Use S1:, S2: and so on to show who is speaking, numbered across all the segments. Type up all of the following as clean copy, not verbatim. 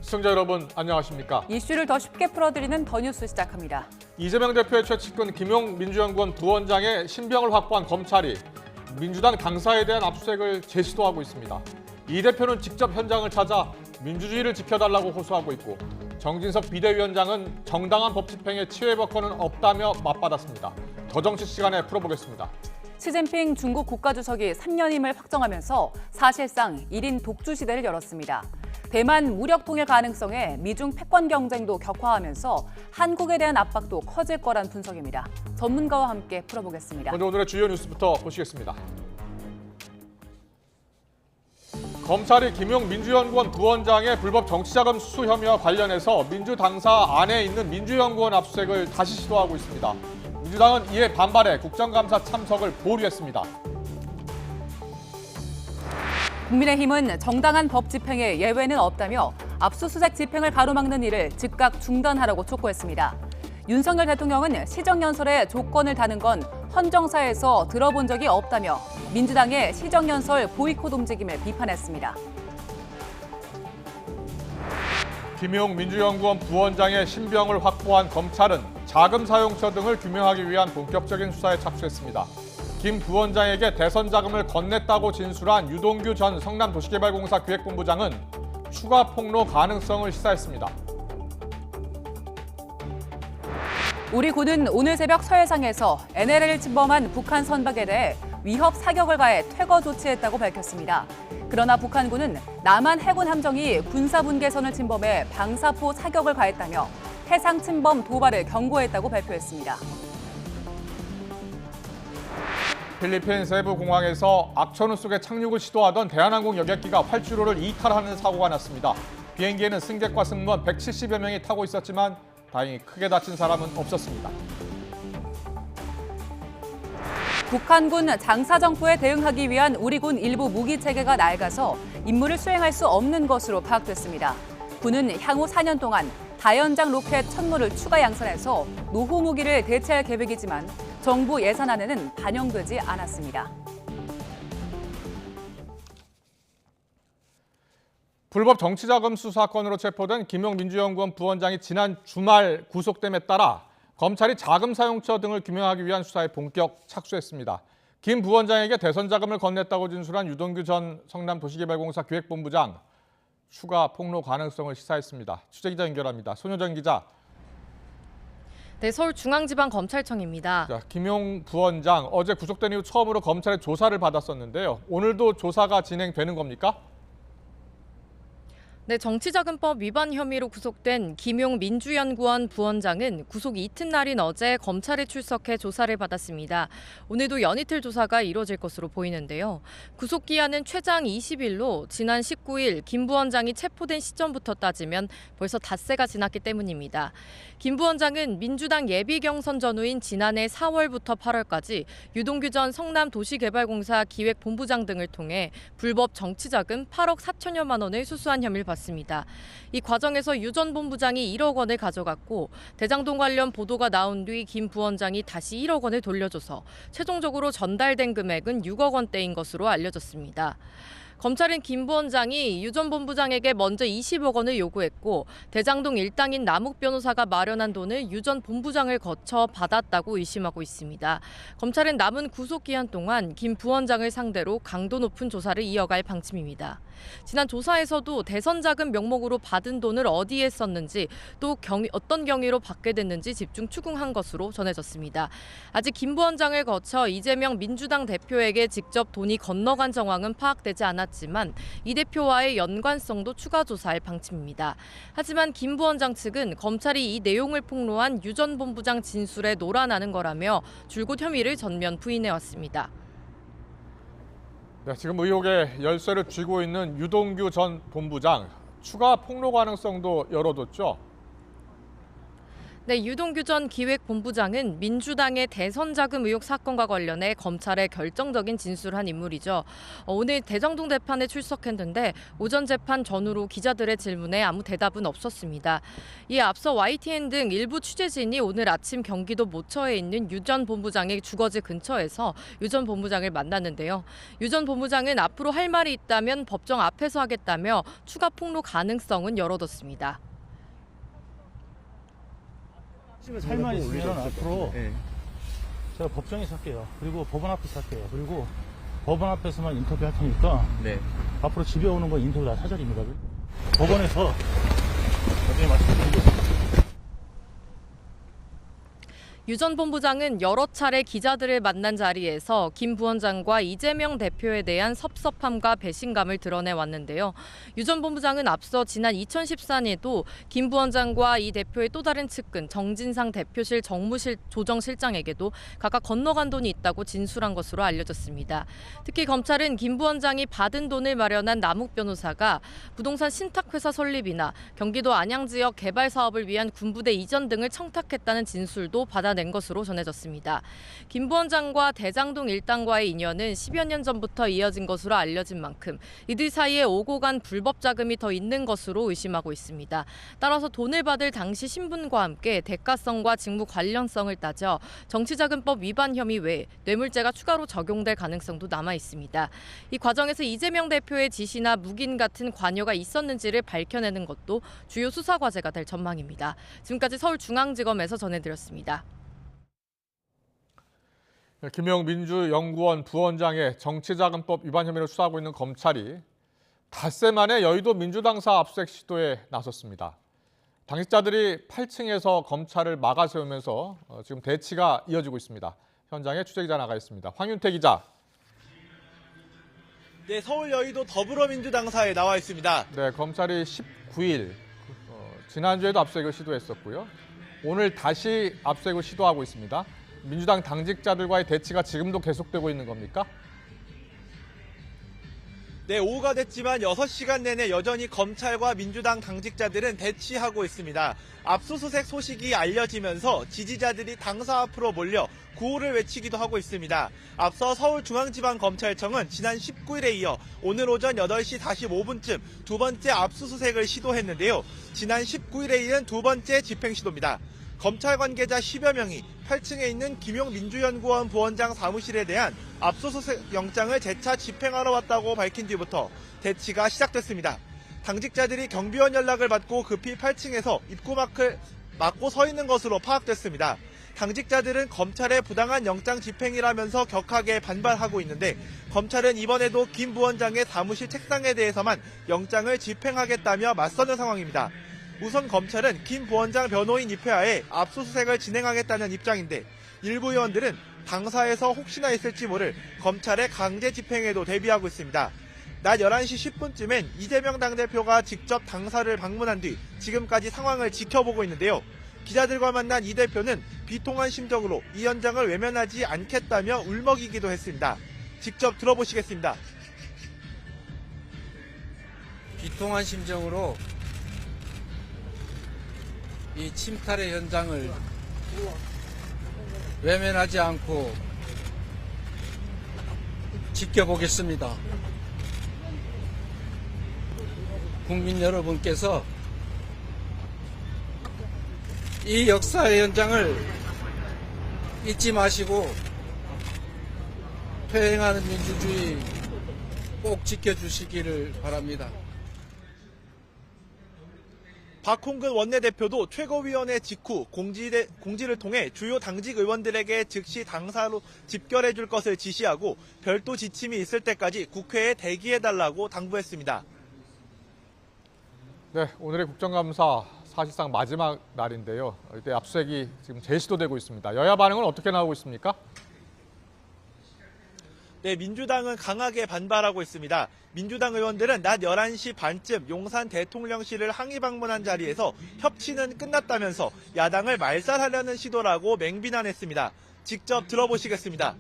S1: 시청자 여러분 안녕하십니까?
S2: 이슈를 더 쉽게 풀어드리는 더 뉴스 시작합니다.
S1: 이재명 대표의 최측근 김용 민주연구원 부원장의 신병을 확보한 검찰이 민주당 당사에 대한 압수수색을 재시도하고 있습니다. 이 대표는 직접 현장을 찾아 민주주의를 지켜달라고 호소하고 있고 정진석 비대위원장은 정당한 법 집행에 치외법권은 없다며 맞받았습니다. 더 정치 시간에 풀어보겠습니다.
S2: 시진핑 중국 국가주석이 3년임을 확정하면서 사실상 1인 독주 시대를 열었습니다. 대만 무력 통일 가능성에 미중 패권 경쟁도 격화하면서 한국에 대한 압박도 커질 거란 분석입니다. 전문가와 함께 풀어보겠습니다.
S1: 먼저 오늘의 주요 뉴스부터 보시겠습니다. 검찰이 김용 민주연구원 부원장의 불법 정치자금 수수 혐의와 관련해서 민주당사 안에 있는 민주연구원 압수수색을 다시 시도하고 있습니다. 민주당은 이에 반발해 국정감사 참석을 보류했습니다.
S2: 국민의힘은 정당한 법 집행에 예외는 없다며 압수수색 집행을 가로막는 일을 즉각 중단하라고 촉구했습니다. 윤석열 대통령은 시정연설의 조건을 다는 건 헌정사에서 들어본 적이 없다며 민주당의 시정연설 보이콧 움직임을 비판했습니다.
S1: 김용 민주연구원 부원장의 신병을 확보한 검찰은 자금 사용처 등을 규명하기 위한 본격적인 수사에 착수했습니다. 김 부원장에게 대선 자금을 건넸다고 진술한 유동규 전 성남도시개발공사 기획본부장은 추가 폭로 가능성을 시사했습니다.
S2: 우리 군은 오늘 새벽 서해상에서 NLL을 침범한 북한 선박에 대해 위협 사격을 가해 퇴거 조치했다고 밝혔습니다. 그러나 북한군은 남한 해군 함정이 군사분계선을 침범해 방사포 사격을 가했다며 해상 침범 도발을 경고했다고 발표했습니다.
S1: 필리핀 세부 공항에서 악천후 속에 착륙을 시도하던 대한항공 여객기가 활주로를 이탈하는 사고가 났습니다. 비행기에는 승객과 승무원 170여 명이 타고 있었지만 다행히 크게 다친 사람은 없었습니다.
S2: 북한군 장사정포에 대응하기 위한 우리 군 일부 무기 체계가 낡아서 임무를 수행할 수 없는 것으로 파악됐습니다. 군은 향후 4년 동안 다연장 로켓 1000무를 추가 양산해서 노후 무기를 대체할 계획이지만 정부 예산안에는 반영되지 않았습니다.
S1: 불법 정치자금 수사 건으로 체포된 김용 민주연구원 부원장이 지난 주말 구속됨에 따라 검찰이 자금 사용처 등을 규명하기 위한 수사에 본격 착수했습니다. 김 부원장에게 대선 자금을 건넸다고 진술한 유동규 전 성남도시개발공사 기획본부장 추가 폭로 가능성을 시사했습니다. 취재기자 연결합니다. 손효정 기자.
S3: 네, 서울중앙지방검찰청입니다.
S1: 자, 김용 부원장 어제 구속된 이후 처음으로 검찰의 조사를 받았었는데요. 오늘도 조사가 진행되는 겁니까?
S3: 네, 정치자금법 위반 혐의로 구속된 김용 민주연구원 부원장은 구속 이튿날인 어제 검찰에 출석해 조사를 받았습니다. 오늘도 연이틀 조사가 이뤄질 것으로 보이는데요. 구속 기한은 최장 20일로 지난 19일 김 부원장이 체포된 시점부터 따지면 벌써 닷새가 지났기 때문입니다. 김 부원장은 민주당 예비 경선 전후인 지난해 4월부터 8월까지 유동규 전 성남도시개발공사 기획본부장 등을 통해 불법 정치자금 8억 4천여만 원을 수수한 혐의를 받습니다. 이 과정에서 유 전 본부장이 1억 원을 가져갔고 대장동 관련 보도가 나온 뒤 김 부원장이 다시 1억 원을 돌려줘서 최종적으로 전달된 금액은 6억 원대인 것으로 알려졌습니다. 검찰은 김 부원장이 유 전 본부장에게 먼저 20억 원을 요구했고 대장동 일당인 남욱 변호사가 마련한 돈을 유 전 본부장을 거쳐 받았다고 의심하고 있습니다. 검찰은 남은 구속 기한 동안 김 부원장을 상대로 강도 높은 조사를 이어갈 방침입니다. 지난 조사에서도 대선 자금 명목으로 받은 돈을 어디에 썼는지 또 어떤 경위로 받게 됐는지 집중 추궁한 것으로 전해졌습니다. 아직 김 부원장을 거쳐 이재명 민주당 대표에게 직접 돈이 건너간 정황은 파악되지 않았지만 이 대표와의 연관성도 추가 조사할 방침입니다. 하지만 김 부원장 측은 검찰이 이 내용을 폭로한 유 전 본부장 진술에 놀아나는 거라며 줄곧 혐의를 전면 부인해왔습니다.
S1: 네, 지금 의혹의 열쇠를 쥐고 있는 유동규 전 본부장 추가 폭로 가능성도 열어뒀죠.
S3: 네, 유동규 전 기획본부장은 민주당의 대선 자금 의혹 사건과 관련해 검찰에 결정적인 진술한 인물이죠. 오늘 대정동 재판에 출석했는데 오전 재판 전후로 기자들의 질문에 아무 대답은 없었습니다. 이에 앞서 YTN 등 일부 취재진이 오늘 아침 경기도 모처에 있는 유 전 본부장의 주거지 근처에서 유 전 본부장을 만났는데요. 유 전 본부장은 앞으로 할 말이 있다면 법정 앞에서 하겠다며 추가 폭로 가능성은 열어뒀습니다.
S4: 할 말 있으면 앞으로 제가 법정에서 할게요. 그리고 법원 앞에서 할게요. 그리고 법원 앞에서만 인터뷰할 테니까 앞으로 집에 오는 건 인터뷰 다 사절입니다. 법원에서 나중에 말씀드리겠습니다.
S3: 유 전 본부장은 여러 차례 기자들을 만난 자리에서 김 부원장과 이재명 대표에 대한 섭섭함과 배신감을 드러내왔는데요. 유 전 본부장은 앞서 지난 2014년에도 김 부원장과 이 대표의 또 다른 측근 정진상 대표실 정무실 조정실장에게도 각각 건너간 돈이 있다고 진술한 것으로 알려졌습니다. 특히 검찰은 김 부원장이 받은 돈을 마련한 남욱 변호사가 부동산 신탁회사 설립이나 경기도 안양 지역 개발 사업을 위한 군부대 이전 등을 청탁했다는 진술도 받아낸 것으로 전해졌습니다. 김 부원장과 대장동 일당과의 인연은 10여 년 전부터 이어진 것으로 알려진 만큼 이들 사이에 오고 간 불법 자금이 더 있는 것으로 의심하고 있습니다. 따라서 돈을 받을 당시 신분과 함께 대가성과 직무 관련성을 따져 정치자금법 위반 혐의 외에 뇌물죄가 추가로 적용될 가능성도 남아 있습니다. 이 과정에서 이재명 대표의 지시나 묵인 같은 관여가 있었는지를 밝혀내는 것도 주요 수사 과제가 될 전망입니다. 지금까지 서울중앙지검에서 전해드렸습니다.
S1: 김용 민주연구원 부원장의 정치자금법 위반 혐의로 수사하고 있는 검찰이 닷새 만에 여의도 민주당사 압수수색 시도에 나섰습니다. 당직자들이 8층에서 검찰을 막아세우면서 지금 대치가 이어지고 있습니다. 현장에 취재기자 나가 있습니다. 황윤태 기자.
S5: 네, 서울 여의도 더불어민주당사에 나와 있습니다.
S1: 네, 검찰이 19일 지난주에도 압수수색을 시도했었고요. 오늘 다시 압수수색을 시도하고 있습니다. 민주당 당직자들과의 대치가 지금도 계속되고 있는 겁니까?
S5: 네, 오후가 됐지만 6시간 내내 여전히 검찰과 민주당 당직자들은 대치하고 있습니다. 압수수색 소식이 알려지면서 지지자들이 당사 앞으로 몰려 구호를 외치기도 하고 있습니다. 앞서 서울중앙지방검찰청은 지난 19일에 이어 오늘 오전 8시 45분쯤 두 번째 압수수색을 시도했는데요. 지난 19일에 이은 두 번째 집행시도입니다. 검찰 관계자 10여 명이 8층에 있는 김용 민주연구원 부원장 사무실에 대한 압수수색 영장을 재차 집행하러 왔다고 밝힌 뒤부터 대치가 시작됐습니다. 당직자들이 경비원 연락을 받고 급히 8층에서 입구막을 막고 서 있는 것으로 파악됐습니다. 당직자들은 검찰의 부당한 영장 집행이라면서 격하게 반발하고 있는데 검찰은 이번에도 김 부원장의 사무실 책상에 대해서만 영장을 집행하겠다며 맞서는 상황입니다. 우선 검찰은 김 부원장 변호인 입회하에 압수수색을 진행하겠다는 입장인데 일부 의원들은 당사에서 혹시나 있을지 모를 검찰의 강제 집행에도 대비하고 있습니다. 낮 11시 10분쯤엔 이재명 당대표가 직접 당사를 방문한 뒤 지금까지 상황을 지켜보고 있는데요. 기자들과 만난 이 대표는 비통한 심정으로 이 현장을 외면하지 않겠다며 울먹이기도 했습니다. 직접 들어보시겠습니다.
S6: 비통한 심정으로 이 침탈의 현장을 외면하지 않고 지켜보겠습니다. 국민 여러분께서 이 역사의 현장을 잊지 마시고 퇴행하는 민주주의 꼭 지켜주시기를 바랍니다.
S5: 박홍근 원내대표도 최고위원회 직후 공지를 통해 주요 당직 의원들에게 즉시 당사로 집결해 줄 것을 지시하고 별도 지침이 있을 때까지 국회에 대기해달라고 당부했습니다.
S1: 네, 오늘의 국정감사 사실상 마지막 날인데요. 이때 압수수색이 지금 재시도되고 있습니다. 여야 반응은 어떻게 나오고 있습니까?
S5: 네, 민주당은 강하게 반발하고 있습니다. 민주당 의원들은 낮 11시 반쯤 용산 대통령실을 항의 방문한 자리에서 협치는 끝났다면서 야당을 말살하려는 시도라고 맹비난했습니다. 직접 들어보시겠습니다.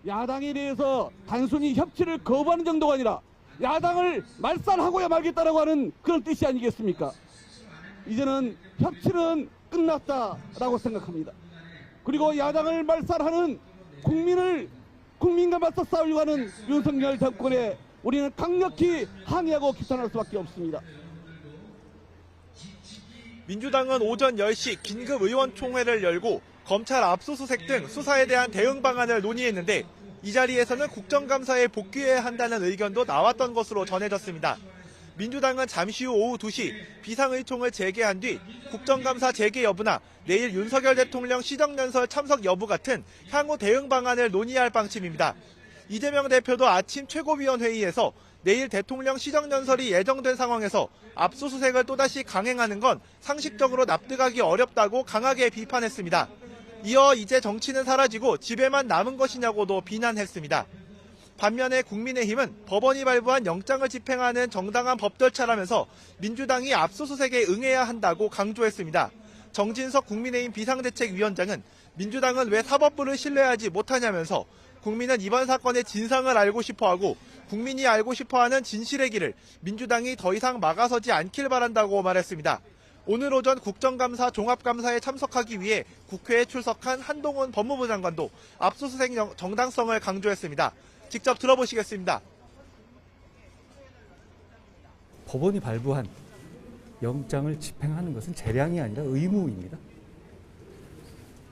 S7: 야당에 대해서 단순히 협치를 거부하는 정도가 아니라 야당을 말살하고야 말겠다라고 하는 그런 뜻이 아니겠습니까? 이제는 협치는 끝났다라고 생각합니다. 그리고 야당을 말살하는 국민과 맞서 싸우려고 하는 윤석열 정권에 우리는 강력히 항의하고 규탄할 수밖에 없습니다.
S5: 민주당은 오전 10시 긴급 의원총회를 열고 검찰 압수수색 등 수사에 대한 대응 방안을 논의했는데 이 자리에서는 국정감사에 복귀해야 한다는 의견도 나왔던 것으로 전해졌습니다. 민주당은 잠시 후 오후 2시 비상의총을 재개한 뒤 국정감사 재개 여부나 내일 윤석열 대통령 시정연설 참석 여부 같은 향후 대응 방안을 논의할 방침입니다. 이재명 대표도 아침 최고위원회의에서 내일 대통령 시정연설이 예정된 상황에서 압수수색을 또다시 강행하는 건 상식적으로 납득하기 어렵다고 강하게 비판했습니다. 이어 이제 정치는 사라지고 집에만 남은 것이냐고도 비난했습니다. 반면에 국민의힘은 법원이 발부한 영장을 집행하는 정당한 법 절차라면서 민주당이 압수수색에 응해야 한다고 강조했습니다. 정진석 국민의힘 비상대책위원장은 민주당은 왜 사법부를 신뢰하지 못하냐면서 국민은 이번 사건의 진상을 알고 싶어하고 국민이 알고 싶어하는 진실의 길을 민주당이 더 이상 막아서지 않길 바란다고 말했습니다. 오늘 오전 국정감사 종합감사에 참석하기 위해 국회에 출석한 한동훈 법무부 장관도 압수수색 정당성을 강조했습니다. 직접 들어보시겠습니다.
S8: 법원이 발부한 영장을 집행하는 것은 재량이 아니라 의무입니다.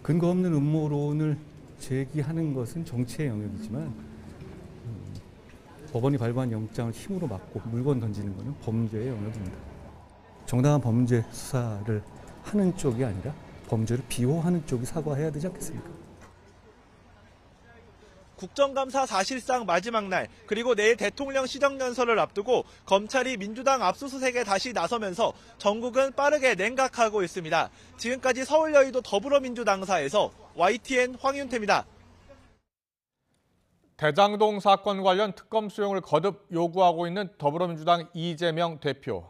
S8: 근거 없는 음모론을 제기하는 것은 정치의 영역이지만 법원이 발부한 영장을 힘으로 막고 물건 던지는 것은 범죄의 영역입니다. 정당한 범죄 수사를 하는 쪽이 아니라 범죄를 비호하는 쪽이 사과해야 되지 않겠습니까?
S5: 국정감사 사실상 마지막 날 그리고 내일 대통령 시정연설을 앞두고 검찰이 민주당 압수수색에 다시 나서면서 전국은 빠르게 냉각하고 있습니다. 지금까지 서울 여의도 더불어민주당사에서 YTN 황윤태입니다.
S1: 대장동 사건 관련 특검 수용을 거듭 요구하고 있는 더불어민주당 이재명 대표.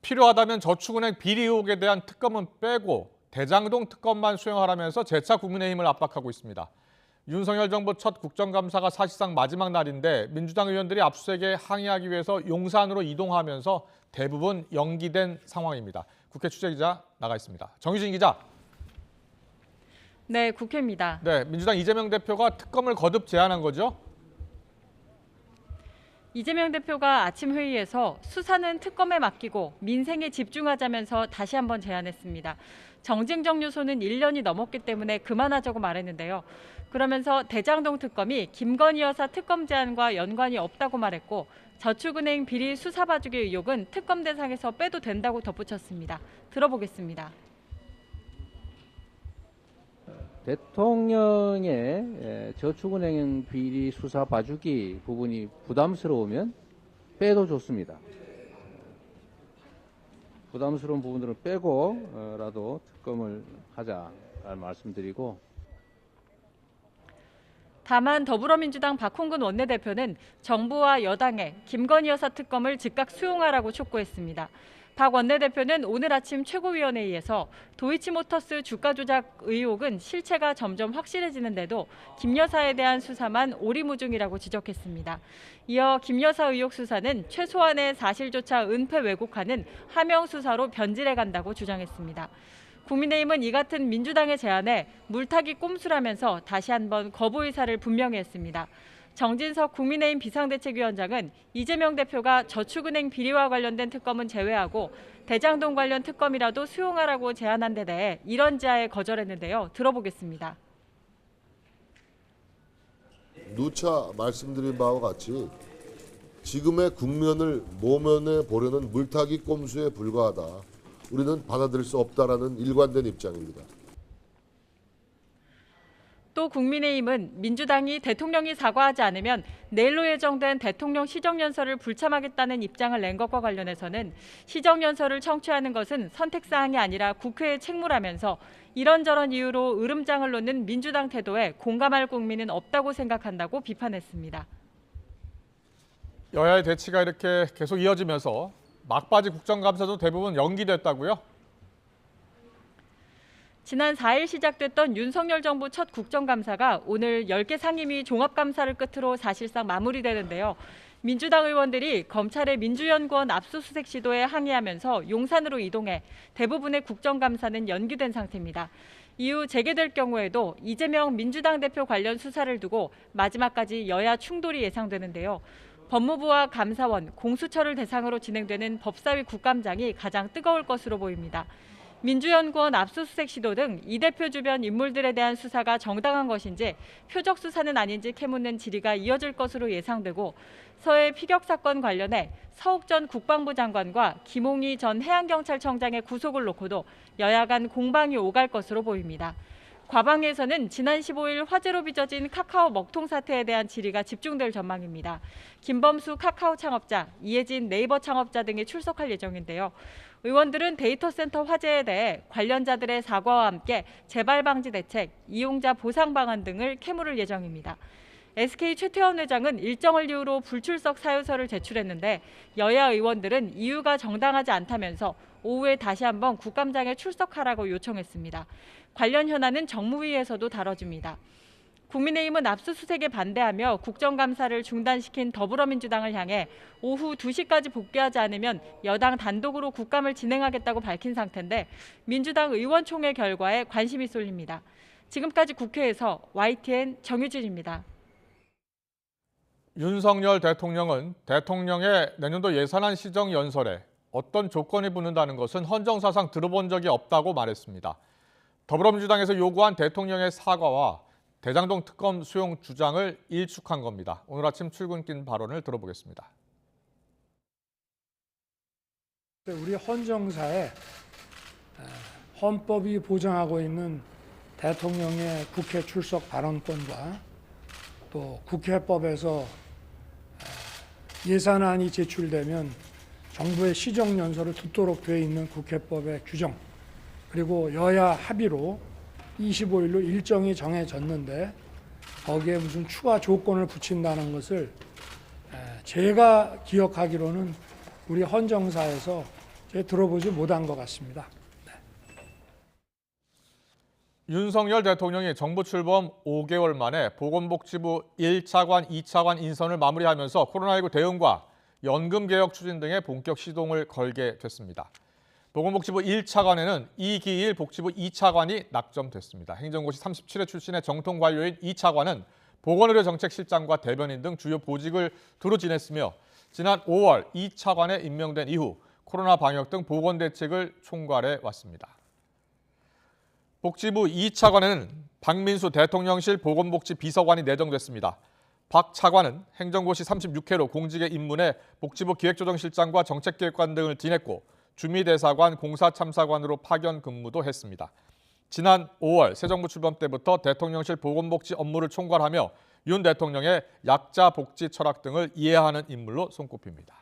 S1: 필요하다면 저축은행 비리 의혹에 대한 특검은 빼고 대장동 특검만 수용하라면서 재차 국민의힘을 압박하고 있습니다. 윤석열 정부 첫 국정감사가 사실상 마지막 날인데 민주당 의원들이 압수수색에 항의하기 위해서 용산으로 이동하면서 대부분 연기된 상황입니다. 국회 취재기자 나가 있습니다. 정유진 기자.
S9: 네, 국회입니다.
S1: 네, 민주당 이재명 대표가 특검을 거듭 제안한 거죠?
S9: 이재명 대표가 아침 회의에서 수사는 특검에 맡기고 민생에 집중하자면서 다시 한번 제안했습니다. 정쟁적 요소는 1년이 넘었기 때문에 그만하자고 말했는데요. 그러면서 대장동 특검이 김건희 여사 특검 제안과 연관이 없다고 말했고 저축은행 비리 수사 봐주기 의혹은 특검 대상에서 빼도 된다고 덧붙였습니다. 들어보겠습니다.
S10: 대통령의 저축은행 비리 수사 봐주기 부분이 부담스러우면 빼도 좋습니다. 부담스러운 부분들은 빼고라도 특검을 하자 말씀드리고,
S9: 다만 더불어민주당 박홍근 원내대표는 정부와 여당의 김건희 여사 특검을 즉각 수용하라고 촉구했습니다. 박 원내대표는 오늘 아침 최고위원회의에서 도이치모터스 주가 조작 의혹은 실체가 점점 확실해지는데도 김 여사에 대한 수사만 오리무중이라고 지적했습니다. 이어 김 여사 의혹 수사는 최소한의 사실조차 은폐 왜곡하는 하명 수사로 변질해 간다고 주장했습니다. 국민의힘은 이 같은 민주당의 제안에 물타기 꼼수라면서 다시 한번 거부 의사를 분명히 했습니다. 정진석 국민의힘 비상대책위원장은 이재명 대표가 저축은행 비리와 관련된 특검은 제외하고 대장동 관련 특검이라도 수용하라고 제안한 데 대해 이런 제안에 거절했는데요. 들어보겠습니다.
S11: 누차 말씀드린 바와 같이 지금의 국면을 모면해 보려는 물타기 꼼수에 불과하다. 우리는 받아들일 수 없다라는 일관된 입장입니다.
S9: 또 국민의힘은 민주당이 대통령이 사과하지 않으면 내일로 예정된 대통령 시정연설을 불참하겠다는 입장을 낸 것과 관련해서는 시정연설을 청취하는 것은 선택사항이 아니라 국회의 책무라면서 이런저런 이유로 으름장을 놓는 민주당 태도에 공감할 국민은 없다고 생각한다고 비판했습니다.
S1: 여야의 대치가 이렇게 계속 이어지면서 막바지 국정감사도 대부분 연기됐다고요?
S9: 지난 4일 시작됐던 윤석열 정부 첫 국정감사가 오늘 10개 상임위 종합감사를 끝으로 사실상 마무리되는데요. 민주당 의원들이 검찰의 민주연구원 압수수색 시도에 항의하면서 용산으로 이동해 대부분의 국정감사는 연기된 상태입니다. 이후 재개될 경우에도 이재명 민주당 대표 관련 수사를 두고 마지막까지 여야 충돌이 예상되는데요. 법무부와 감사원, 공수처를 대상으로 진행되는 법사위 국감장이 가장 뜨거울 것으로 보입니다. 민주연구원 압수수색 시도 등 이 대표 주변 인물들에 대한 수사가 정당한 것인지 표적 수사는 아닌지 캐묻는 질의가 이어질 것으로 예상되고 서해 피격 사건 관련해 서욱 전 국방부 장관과 김홍희 전 해양경찰청장의 구속을 놓고도 여야 간 공방이 오갈 것으로 보입니다. 과방에서는 지난 15일 화재로 빚어진 카카오 먹통 사태에 대한 질의가 집중될 전망입니다. 김범수 카카오 창업자, 이해진 네이버 창업자 등이 출석할 예정인데요. 의원들은 데이터 센터 화재에 대해 관련자들의 사과와 함께 재발 방지 대책, 이용자 보상 방안 등을 캐물을 예정입니다. SK 최태원 회장은 일정을 이유로 불출석 사유서를 제출했는데 여야 의원들은 이유가 정당하지 않다면서 오후에 다시 한번 국감장에 출석하라고 요청했습니다. 관련 현안은 정무위에서도 다뤄집니다. 국민의힘은 압수수색에 반대하며 국정감사를 중단시킨 더불어민주당을 향해 오후 2시까지 복귀하지 않으면 여당 단독으로 국감을 진행하겠다고 밝힌 상태인데 민주당 의원총회 결과에 관심이 쏠립니다. 지금까지 국회에서 YTN 정유진입니다.
S1: 윤석열 대통령은 대통령의 내년도 예산안 시정 연설에 어떤 조건이 붙는다는 것은 헌정사상 들어본 적이 없다고 말했습니다. 더불어민주당에서 요구한 대통령의 사과와 대장동 특검 수용 주장을 일축한 겁니다. 오늘 아침 출근길 발언을 들어보겠습니다.
S12: 우리 헌정사에 헌법이 보장하고 있는 대통령의 국회 출석 발언권과 또 국회법에서 예산안이 제출되면 정부의 시정연설을 듣도록 되어 있는 국회법의 규정, 그리고 여야 합의로 25일로 일정이 정해졌는데 거기에 무슨 추가 조건을 붙인다는 것을 제가 기억하기로는 우리 헌정사에서 제가 들어보지 못한 것 같습니다.
S1: 윤석열 대통령이 정부 출범 5개월 만에 보건복지부 1차관, 2차관 인선을 마무리하면서 코로나19 대응과 연금개혁 추진 등의 본격 시동을 걸게 됐습니다. 보건복지부 1차관에는 이기일 복지부 2차관이 낙점됐습니다. 행정고시 37회 출신의 정통관료인 2차관은 보건의료정책실장과 대변인 등 주요 보직을 두루 지냈으며 지난 5월 2차관에 임명된 이후 코로나 방역 등 보건대책을 총괄해 왔습니다. 복지부 2차관에는 박민수 대통령실 보건복지비서관이 내정됐습니다. 박 차관은 행정고시 36회로 공직에 입문해 복지부 기획조정실장과 정책기획관 등을 지냈고 주미대사관, 공사참사관으로 파견 근무도 했습니다. 지난 5월 새 정부 출범 때부터 대통령실 보건복지 업무를 총괄하며 윤 대통령의 약자 복지 철학 등을 이해하는 인물로 손꼽힙니다.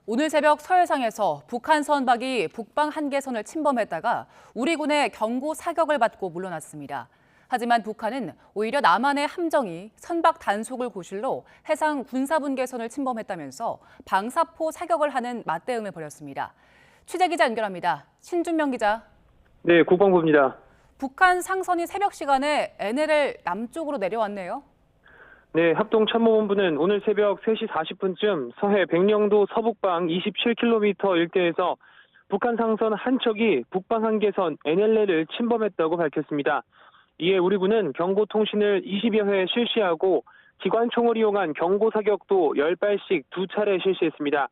S2: 오늘 새벽 서해상에서 북한 선박이 북방 한계선을 침범했다가 우리 군의 경고 사격을 받고 물러났습니다. 하지만 북한은 오히려 남한의 함정이 선박 단속을 고실로 해상 군사분계선을 침범했다면서 방사포 사격을 하는 맞대응을 벌였습니다. 취재기자 연결합니다. 신준명 기자.
S13: 네, 국방부입니다.
S2: 북한 상선이 새벽 시간에 NLL 남쪽으로 내려왔네요.
S13: 네, 합동참모본부는 오늘 새벽 3시 40분쯤 서해 백령도 서북방 27km 일대에서 북한 상선 한 척이 북방 한계선 NLL을 침범했다고 밝혔습니다. 이에 우리 군은 경고통신을 20여 회 실시하고 기관총을 이용한 경고 사격도 10발씩 2차례 실시했습니다.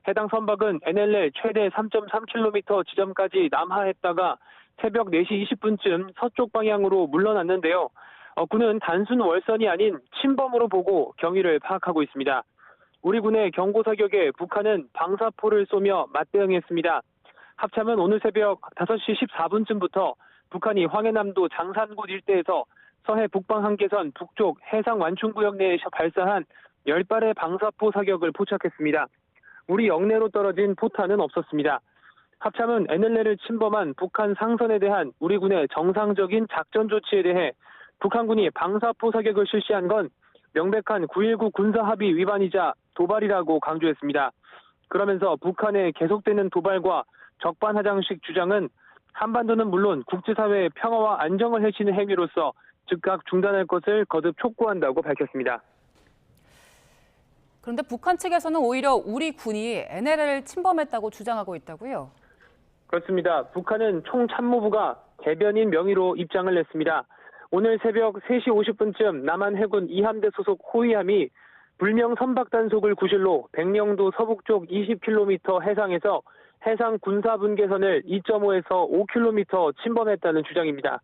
S13: 해당 선박은 NLL 최대 3.3km 지점까지 남하했다가 새벽 4시 20분쯤 서쪽 방향으로 물러났는데요. 군은 단순 월선이 아닌 침범으로 보고 경위를 파악하고 있습니다. 우리 군의 경고 사격에 북한은 방사포를 쏘며 맞대응했습니다. 합참은 오늘 새벽 5시 14분쯤부터 북한이 황해남도 장산곶 일대에서 서해 북방 한계선 북쪽 해상 완충구역 내에서 발사한 10발의 방사포 사격을 포착했습니다. 우리 영내로 떨어진 포탄은 없었습니다. 합참은 NLL을 침범한 북한 상선에 대한 우리 군의 정상적인 작전 조치에 대해 북한군이 방사포 사격을 실시한 건 명백한 9.19 군사합의 위반이자 도발이라고 강조했습니다. 그러면서 북한의 계속되는 도발과 적반하장식 주장은 한반도는 물론 국제사회의 평화와 안정을 해치는 행위로서 즉각 중단할 것을 거듭 촉구한다고 밝혔습니다.
S2: 그런데 북한 측에서는 오히려 우리 군이 NLL을 침범했다고 주장하고 있다고요?
S13: 그렇습니다. 북한은 총참모부가 대변인 명의로 입장을 냈습니다. 오늘 새벽 3시 50분쯤 남한 해군 2함대 소속 호위함이 불명 선박 단속을 구실로 백령도 서북쪽 20km 해상에서 해상 군사분계선을 2.5에서 5km 침범했다는 주장입니다.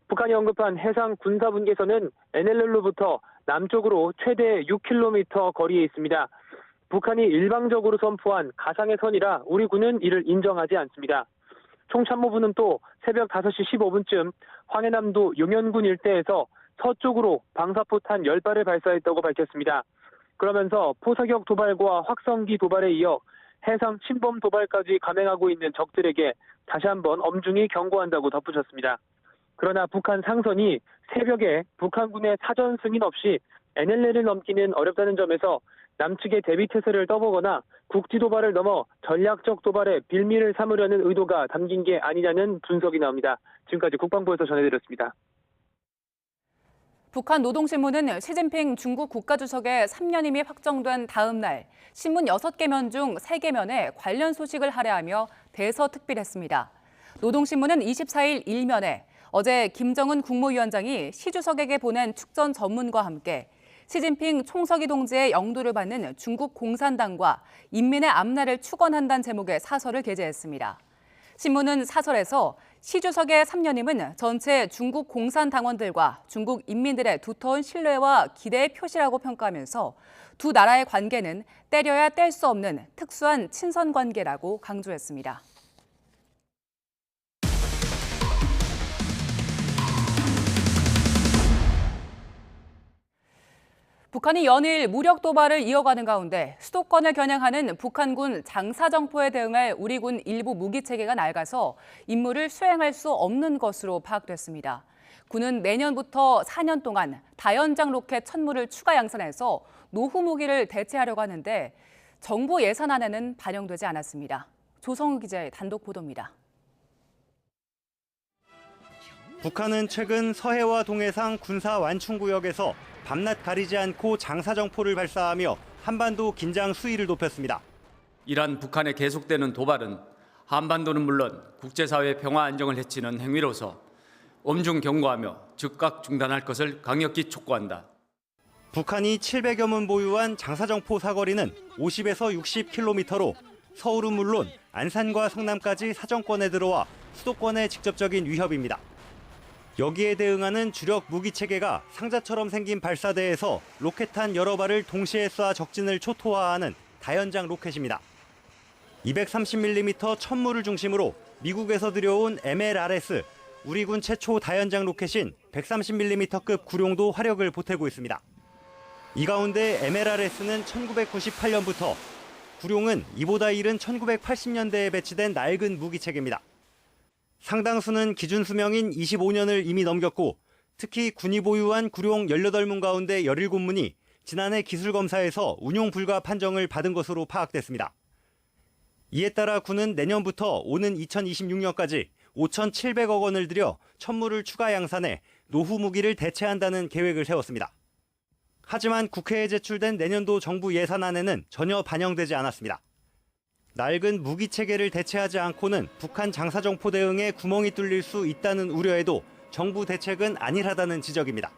S13: 북한이 언급한 해상 군사분계선은 NLL로부터 남쪽으로 최대 6km 거리에 있습니다. 북한이 일방적으로 선포한 가상의 선이라 우리 군은 이를 인정하지 않습니다. 총참모부는 또 새벽 5시 15분쯤 황해남도 용현군 일대에서 서쪽으로 방사포탄 10발을 발사했다고 밝혔습니다. 그러면서 포사격 도발과 확성기 도발에 이어 해상 침범 도발까지 감행하고 있는 적들에게 다시 한번 엄중히 경고한다고 덧붙였습니다. 그러나 북한 상선이 새벽에 북한군의 사전 승인 없이 NLL을 넘기는 어렵다는 점에서 남측의 대비태세를 떠보거나 국지 도발을 넘어 전략적 도발에 빌미를 삼으려는 의도가 담긴 게 아니냐는 분석이 나옵니다. 지금까지 국방부에서 전해드렸습니다.
S2: 북한 노동신문은 시진핑 중국 국가주석의 3년임이 확정된 다음 날 신문 6개면 중 3개면에 관련 소식을 할애하며 대서특필했습니다. 노동신문은 24일 1면에 어제 김정은 국무위원장이 시 주석에게 보낸 축전 전문과 함께 시진핑 총서기 동지의 영도를 받는 중국 공산당과 인민의 앞날을 축원한다는 제목의 사설을 게재했습니다. 신문은 사설에서 시 주석의 3년임은 전체 중국 공산당원들과 중국 인민들의 두터운 신뢰와 기대의 표시라고 평가하면서 두 나라의 관계는 때려야 뗄 수 없는 특수한 친선 관계라고 강조했습니다. 북한이 연일 무력 도발을 이어가는 가운데 수도권을 겨냥하는 북한군 장사정포에 대응할 우리 군 일부 무기 체계가 낡아서 임무를 수행할 수 없는 것으로 파악됐습니다. 군은 내년부터 4년 동안 다연장 로켓 1000무를 추가 양산해서 노후 무기를 대체하려고 하는데 정부 예산안에는 반영되지 않았습니다. 조성우 기자의 단독 보도입니다.
S14: 북한은 최근 서해와 동해상 군사 완충구역에서 밤낮 가리지 않고 장사정포를 발사하며 한반도 긴장 수위를 높였습니다.
S15: 이란 북한의 계속되는 도발은 한반도는 물론 국제사회 평화 안정을 해치는 행위로서 엄중 경고하며 즉각 중단할 것을 강력히 촉구한다.
S14: 북한이 700여 문 보유한 장사정포 사거리는 50에서 60km로 서울은 물론 안산과 성남까지 사정권에 들어와 수도권의 직접적인 위협입니다. 여기에 대응하는 주력 무기 체계가 상자처럼 생긴 발사대에서 로켓탄 여러 발을 동시에 쏴 적진을 초토화하는 다연장 로켓입니다. 230mm 1000무를 중심으로 미국에서 들여온 MLRS, 우리 군 최초 다연장 로켓인 130mm급 구룡도 화력을 보태고 있습니다. 이 가운데 MLRS는 1998년부터, 구룡은 이보다 이른 1980년대에 배치된 낡은 무기 체계입니다. 상당수는 기준 수명인 25년을 이미 넘겼고 특히 군이 보유한 구룡 18문 가운데 17문이 지난해 기술검사에서 운용 불가 판정을 받은 것으로 파악됐습니다. 이에 따라 군은 내년부터 오는 2026년까지 5,700억 원을 들여 1000무를 추가 양산해 노후 무기를 대체한다는 계획을 세웠습니다. 하지만 국회에 제출된 내년도 정부 예산안에는 전혀 반영되지 않았습니다. 낡은 무기 체계를 대체하지 않고는 북한 장사정포 대응에 구멍이 뚫릴 수 있다는 우려에도 정부 대책은 안일하다는 지적입니다.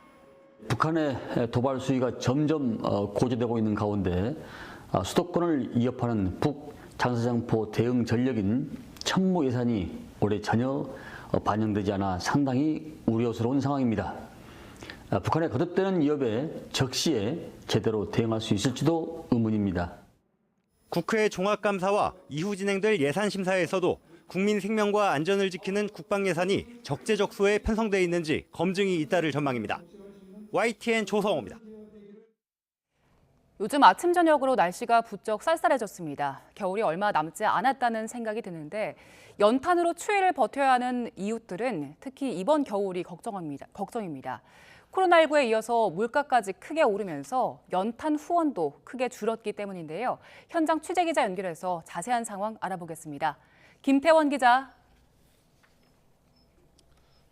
S16: 북한의 도발 수위가 점점 고조되고 있는 가운데 수도권을 위협하는 북 장사정포 대응 전력인 1000무 예산이 올해 전혀 반영되지 않아 상당히 우려스러운 상황입니다. 북한의 거듭되는 위협에 적시에 제대로 대응할 수 있을지도 의문입니다.
S14: 국회 종합감사와 이후 진행될 예산심사에서도 국민 생명과 안전을 지키는 국방 예산이 적재적소에 편성돼 있는지 검증이 잇따를 전망입니다. YTN 조성호입니다.
S2: 요즘 아침 저녁으로 날씨가 부쩍 쌀쌀해졌습니다. 겨울이 얼마 남지 않았다는 생각이 드는데 연탄으로 추위를 버텨야 하는 이웃들은 특히 이번 겨울이 걱정입니다. 코로나19에 이어서 물가까지 크게 오르면서 연탄 후원도 크게 줄었기 때문인데요. 현장 취재기자 연결해서 자세한 상황 알아보겠습니다. 김태원 기자.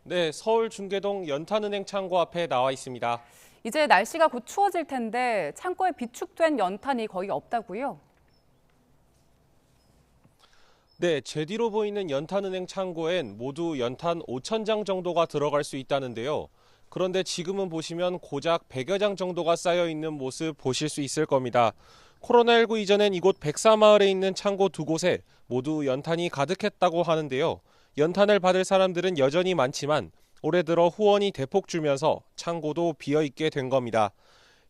S17: 네, 서울 중계동 연탄은행 창고 앞에 나와 있습니다.
S2: 이제 날씨가 곧 추워질 텐데 창고에 비축된 연탄이 거의 없다고요?
S17: 네, 제 뒤로 보이는 연탄은행 창고엔 모두 연탄 5,000장 정도가 들어갈 수 있다는데요. 그런데 지금은 보시면 고작 100여 장 정도가 쌓여 있는 모습 보실 수 있을 겁니다. 코로나19 이전엔 이곳 백사마을에 있는 창고 두 곳에 모두 연탄이 가득했다고 하는데요. 연탄을 받을 사람들은 여전히 많지만 올해 들어 후원이 대폭 줄면서 창고도 비어있게 된 겁니다.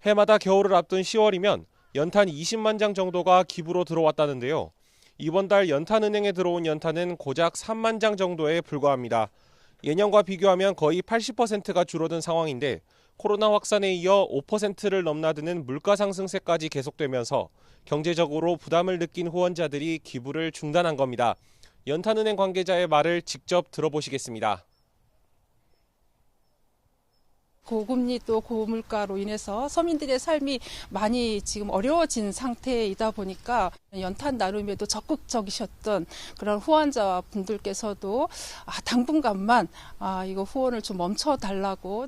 S17: 해마다 겨울을 앞둔 10월이면 연탄 20만 장 정도가 기부로 들어왔다는데요. 이번 달 연탄은행에 들어온 연탄은 고작 3만 장 정도에 불과합니다. 예년과 비교하면 거의 80%가 줄어든 상황인데 코로나 확산에 이어 5%를 넘나드는 물가 상승세까지 계속되면서 경제적으로 부담을 느낀 후원자들이 기부를 중단한 겁니다. 연탄은행 관계자의 말을 직접 들어보시겠습니다.
S18: 고금리 또 고물가로 인해서 서민들의 삶이 많이 지금 어려워진 상태이다 보니까 연탄 나눔에도 적극적이셨던 그런 후원자 분들께서도 당분간만 이거 후원을 좀 멈춰달라고.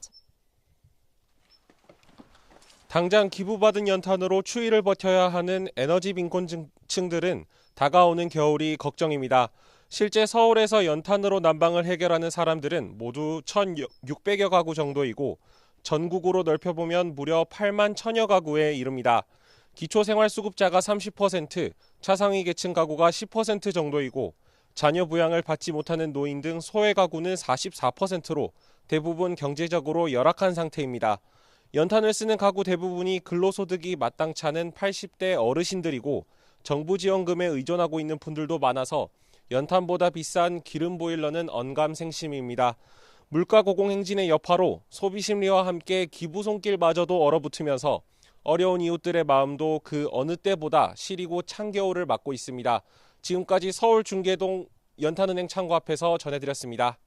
S17: 당장 기부받은 연탄으로 추위를 버텨야 하는 에너지 빈곤층들은 다가오는 겨울이 걱정입니다. 실제 서울에서 연탄으로 난방을 해결하는 사람들은 모두 1,600여 가구 정도이고 전국으로 넓혀보면 무려 8만 1,000여 가구에 이릅니다. 기초생활수급자가 30%, 차상위 계층 가구가 10% 정도이고 자녀 부양을 받지 못하는 노인 등 소외 가구는 44%로 대부분 경제적으로 열악한 상태입니다. 연탄을 쓰는 가구 대부분이 근로소득이 마땅치 않은 80대 어르신들이고 정부 지원금에 의존하고 있는 분들도 많아서 연탄보다 비싼 기름 보일러는 언감생심입니다. 물가 고공행진의 여파로 소비 심리와 함께 기부 손길마저도 얼어붙으면서 어려운 이웃들의 마음도 그 어느 때보다 시리고 찬 겨울을 맞고 있습니다. 지금까지 서울 중계동 연탄은행 창고 앞에서 전해드렸습니다.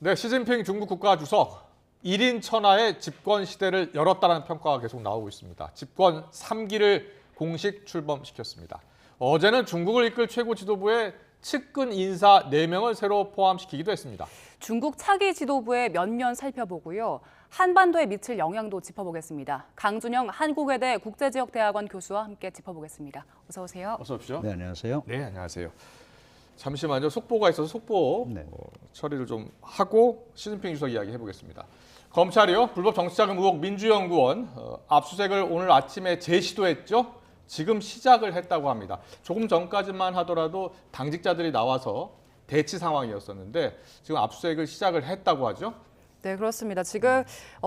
S1: 네, 시진핑 중국 국가주석 1인 천하의 집권 시대를 열었다는 평가가 계속 나오고 있습니다. 집권 3기를 공식 출범시켰습니다. 어제는 중국을 이끌 최고 지도부에 측근 인사 4명을 새로 포함시키기도 했습니다.
S2: 중국 차기 지도부의 면면 살펴보고요. 한반도에 미칠 영향도 짚어보겠습니다. 강준영 한국외대 국제지역대학원 교수와 함께 짚어보겠습니다. 어서 오세요.
S1: 어서 오십시오.
S19: 네, 안녕하세요.
S1: 네, 안녕하세요. 잠시만요. 속보가 있어서 속보 처리를 좀 하고 시진핑 주석 이야기 해보겠습니다. 검찰이요. 불법 정치자금 의혹 민주연구원 압수수색을 오늘 아침에 재시도했죠. 지금 시작을 했다고 합니다. 조금 전까지만 하더라도 당직자들이 나와서 대치 상황이었었는데 지금 압수수색을 시작을 했다고 하죠.
S2: 네, 그렇습니다. 지금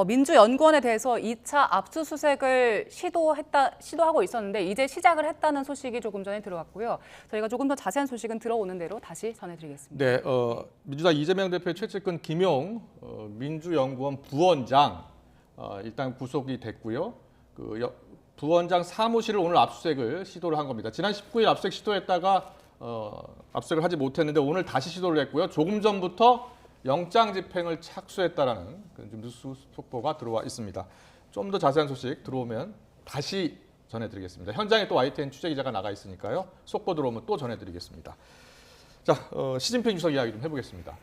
S2: 민주연구원에 대해서 2차 압수수색을 시도하고 있었는데 이제 시작을 했다는 소식이 조금 전에 들어왔고요. 저희가 조금 더 자세한 소식은 들어오는 대로 다시 전해드리겠습니다.
S1: 네, 민주당 이재명 대표의 최측근 김용 민주연구원 부원장 일단 구속이 됐고요. 부원장 사무실을 오늘 압수수색을 시도를 한 겁니다. 지난 19일 압수수색 시도했다가 압수수색을 하지 못했는데 오늘 다시 시도를 했고요. 조금 전부터 영장 집행을 착수했다라는 좀 뉴스 속보가 들어와 있습니다. 좀 더 자세한 소식 들어오면 다시 전해드리겠습니다. 현장에 또 YTN 취재기자가 나가 있으니까요. 속보 들어오면 또 전해드리겠습니다. 자, 시진핑 주석 이야기 좀 해보겠습니다.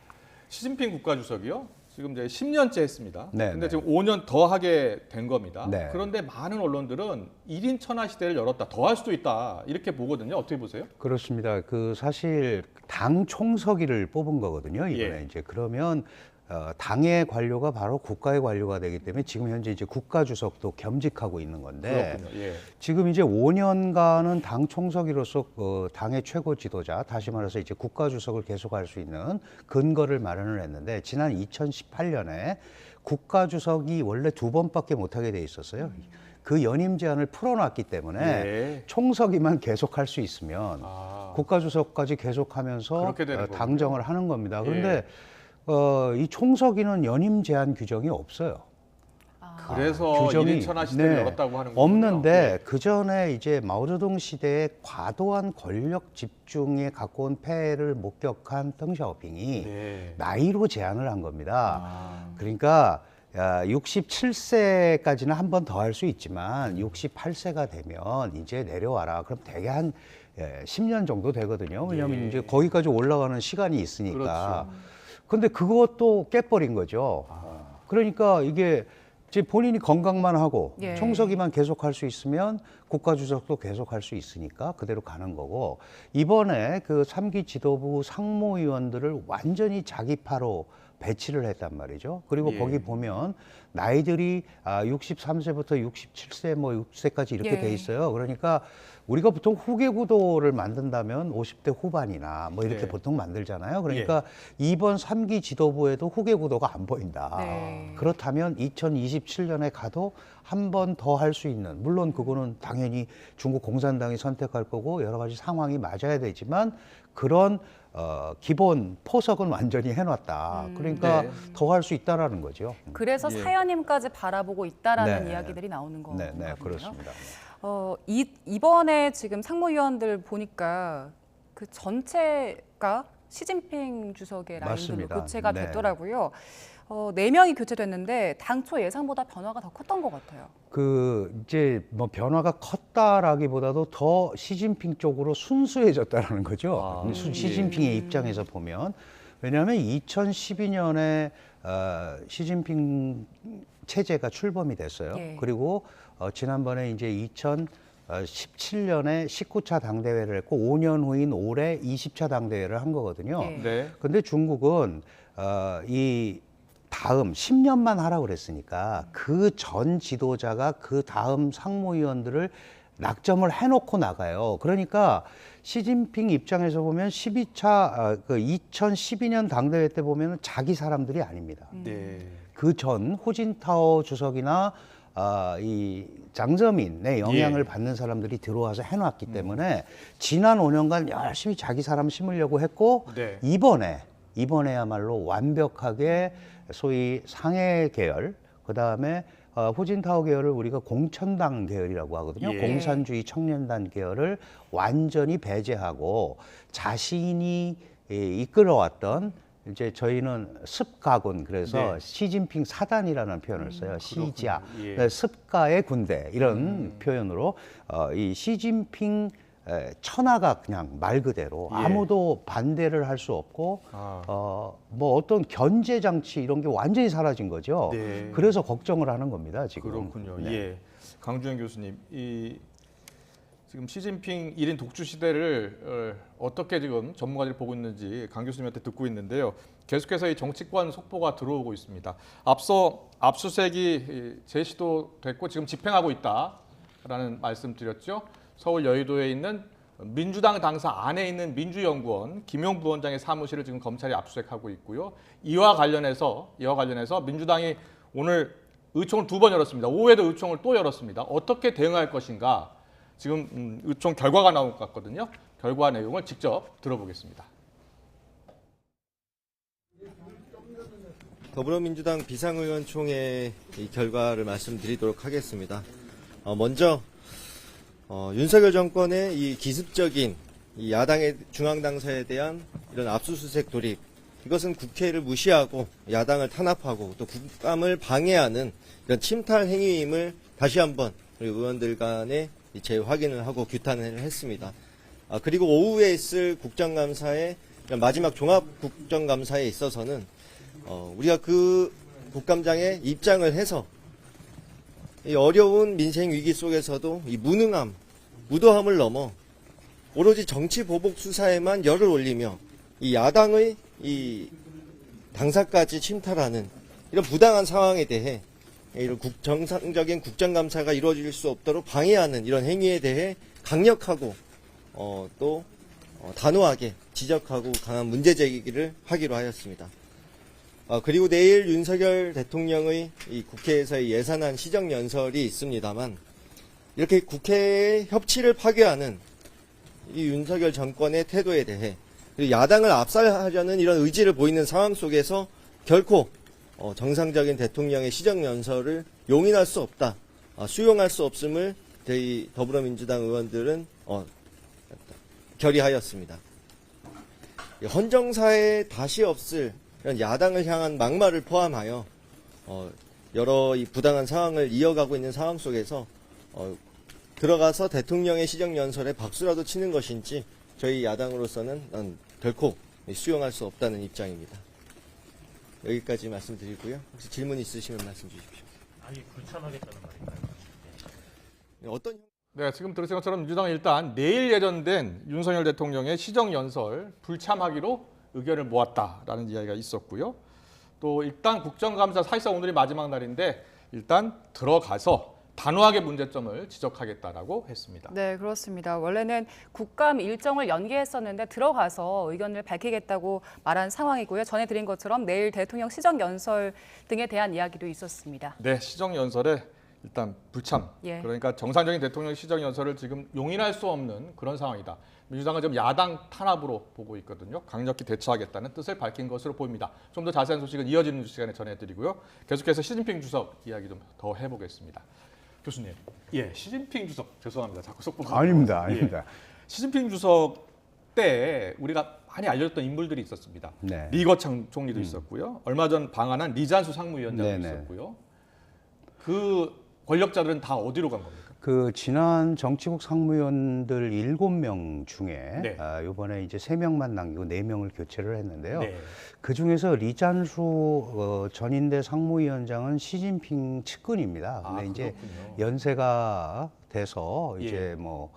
S1: 시진핑 국가주석이요. 지금 이제 10년째 했습니다. 그런데 지금 5년 더 하게 된 겁니다.
S19: 네.
S1: 그런데 많은 언론들은 1인 천하 시대를 열었다. 더 할 수도 있다. 이렇게 보거든요. 어떻게 보세요?
S19: 그렇습니다. 사실 당 총서기를 뽑은 거거든요. 이번에 이제 그러면 당의 관료가 바로 국가의 관료가 되기 때문에 지금 현재 이제 국가주석도 겸직하고 있는 건데 지금 이제 5년간은 당 총서기로서 당의 최고 지도자, 다시 말해서 이제 국가주석을 계속할 수 있는 근거를 마련을 했는데 지난 2018년에 국가주석이 원래 2번밖에 못하게 돼 있었어요. 그 연임 제한을 풀어놨기 때문에 총서기만 계속할 수 있으면 국가주석까지 계속하면서 당정을 하는 겁니다. 그런데 이 총서기는 연임 제한 규정이 없어요.
S1: 그래서 1인 천하 시대를 열었다고 하는 거군요.
S19: 없는데 그 전에 이제 마오쩌둥 시대의 과도한 권력 집중에 갖고 온 폐해를 목격한 덩샤오핑이 나이로 제한을 한 겁니다. 그러니까 67세까지는 한 번 더 할 수 있지만 68세가 되면 이제 내려와라. 그럼 대개 한 10년 정도 되거든요. 왜냐하면 이제 거기까지 올라가는 시간이 있으니까. 근데 그것도 깨버린 거죠. 그러니까 이게 이제 본인이 건강만 하고 총서기만 계속할 수 있으면 국가주석도 계속할 수 있으니까 그대로 가는 거고, 이번에 그 3기 지도부 상무위원들을 완전히 자기파로 배치를 했단 말이죠. 그리고 거기 보면 나이들이 63세부터 67세 뭐 6세까지 이렇게 돼 있어요. 그러니까 우리가 보통 후계 구도를 만든다면 50대 후반이나 뭐 이렇게 보통 만들잖아요. 그러니까 이번 3기 지도부에도 후계 구도가 안 보인다. 그렇다면 2027년에 가도 한 번 더 할 수 있는, 물론 그거는 당연히 중국 공산당이 선택할 거고 여러 가지 상황이 맞아야 되지만 그런 기본 포석은 완전히 해놨다. 그러니까 더 할 수 있다라는 거죠.
S2: 그래서 사연임까지 바라보고 있다라는 이야기들이 나오는 거군요.
S19: 네, 그렇습니다.
S2: 이번에 지금 상무위원들 보니까 그 전체가 시진핑 주석의 라인들로
S19: 맞습니다.
S2: 교체가 됐더라고요. 4명이 교체됐는데 당초 예상보다 변화가 더 컸던 것 같아요.
S19: 이제 뭐 변화가 컸다라기보다도 더 시진핑 쪽으로 순수해졌다는 거죠. 시진핑의 입장에서 보면. 왜냐하면 2012년에 시진핑 체제가 출범이 됐어요. 그리고 지난번에 이제 2017년에 19차 당대회를 했고 5년 후인 올해 20차 당대회를 한 거거든요. 근데 중국은 이 다음 10년만 하라고 그랬으니까 그 전 지도자가 그 다음 상무위원들을 낙점을 해놓고 나가요. 그러니까 시진핑 입장에서 보면 12차, 2012년 당대회 때 보면 자기 사람들이 아닙니다. 그 전 후진타오 주석이나 이 장저민의 영향을 받는 사람들이 들어와서 해놨기 때문에 지난 5년간 열심히 자기 사람 심으려고 했고 이번에야말로 완벽하게 소위 상해 계열, 그 다음에 후진타오 계열을 우리가 공천당 계열이라고 하거든요. 공산주의 청년단 계열을 완전히 배제하고 자신이 이끌어왔던, 이제 저희는 습가군, 그래서 시진핑 사단이라는 표현을 써요. 시지아, 습가의 군대, 이런 표현으로 이 시진핑 천하가 그냥 말 그대로 아무도 반대를 할 수 없고 뭐 어떤 견제 장치 이런 게 완전히 사라진 거죠. 그래서 걱정을 하는 겁니다, 지금.
S1: 그렇군요. 강주현 교수님, 지금 시진핑 1인 독주 시대를 어떻게 지금 전문가들이 보고 있는지 강 교수님한테 듣고 있는데요. 계속해서 이 정치권 속보가 들어오고 있습니다. 앞서 압수수색이 제시도 됐고 지금 집행하고 있다라는 말씀 드렸죠. 서울 여의도에 있는 민주당 당사 안에 있는 민주연구원 김용 부원장의 사무실을 지금 검찰이 압수수색하고 있고요. 이와 관련해서 민주당이 오늘 의총을 2번 열었습니다. 오후에도 의총을 또 열었습니다. 어떻게 대응할 것인가? 지금 의총 결과가 나온 것 같거든요. 결과 내용을 직접 들어보겠습니다.
S20: 더불어민주당 비상의원총회 이 결과를 말씀드리도록 하겠습니다. 먼저 윤석열 정권의 이 기습적인 이 야당의 중앙당사에 대한 이런 압수수색 돌입, 이것은 국회를 무시하고 야당을 탄압하고 또 국감을 방해하는 이런 침탈 행위임을 다시 한번 우리 의원들 간에 재확인을 하고 규탄을 했습니다. 그리고 오후에 있을 국정감사의 마지막 종합 국정감사에 있어서는 우리가 그 국감장에 입장을 해서 이 어려운 민생 위기 속에서도 이 무도함을 넘어 오로지 정치 보복 수사에만 열을 올리며 이 야당의 이 당사까지 침탈하는 이런 부당한 상황에 대해 이런 정상적인 국정감사가 이루어질 수 없도록 방해하는 이런 행위에 대해 강력하고 또 단호하게 지적하고 강한 문제 제기를 하기로 하였습니다. 그리고 내일 윤석열 대통령의 이 국회에서의 예산안 시정연설이 있습니다만 이렇게 국회의 협치를 파괴하는 이 윤석열 정권의 태도에 대해 그리고 야당을 압살하려는 이런 의지를 보이는 상황 속에서 결코 정상적인 대통령의 시정연설을 용인할 수 없다, 수용할 수 없음을 저희 더불어민주당 의원들은 결의하였습니다. 헌정사에 다시 없을 이런 야당을 향한 막말을 포함하여 여러 이 부당한 상황을 이어가고 있는 상황 속에서 들어가서 대통령의 시정연설에 박수라도 치는 것인지 저희 야당으로서는 결코 수용할 수 없다는 입장입니다. 여기까지 말씀드리고요. 혹시 질문 있으시면 말씀 주십시오.
S4: 아니, 불참하겠다는 말인가요?
S1: 네, 지금 들으신 것처럼 민주당은 일단 내일 예정된 윤석열 대통령의 시정연설 불참하기로 의견을 모았다라는 이야기가 있었고요. 또 일단 국정감사 사실상 오늘이 마지막 날인데 일단 들어가서 단호하게 문제점을 지적하겠다라고 했습니다.
S2: 네, 그렇습니다. 원래는 국감 일정을 연기했었는데 들어가서 의견을 밝히겠다고 말한 상황이고요. 전해드린 것처럼 내일 대통령 시정연설 등에 대한 이야기도 있었습니다.
S1: 네, 시정연설에 일단 불참.
S2: 예.
S1: 그러니까 정상적인 대통령 시정연설을 지금 용인할 수 없는 그런 상황이다. 민주당은 지금 야당 탄압으로 보고 있거든요. 강력히 대처하겠다는 뜻을 밝힌 것으로 보입니다. 좀 더 자세한 소식은 이어지는 시간에 전해드리고요. 계속해서 시진핑 주석 이야기 좀 더 해보겠습니다. 교수님, 예, 시진핑 주석 죄송합니다. 자꾸 속보가
S19: 아닙니다, 아닙니다.
S1: 예. 시진핑 주석 때 우리가 많이 알려졌던 인물들이 있었습니다.
S19: 네.
S1: 리거창 총리도 있었고요. 얼마 전 방한한 리잔수 상무위원장도 있었고요. 그 권력자들은 다 어디로 간 겁니까?
S19: 그 지난 정치국 상무위원들 7명 중에
S1: 네.
S19: 이번에 이제 3명만 남기고 4명을 교체를 했는데요.
S1: 네.
S19: 그 중에서 리잔수 전인대 상무위원장은 시진핑 측근입니다. 근데 이제 연세가 돼서 이제 뭐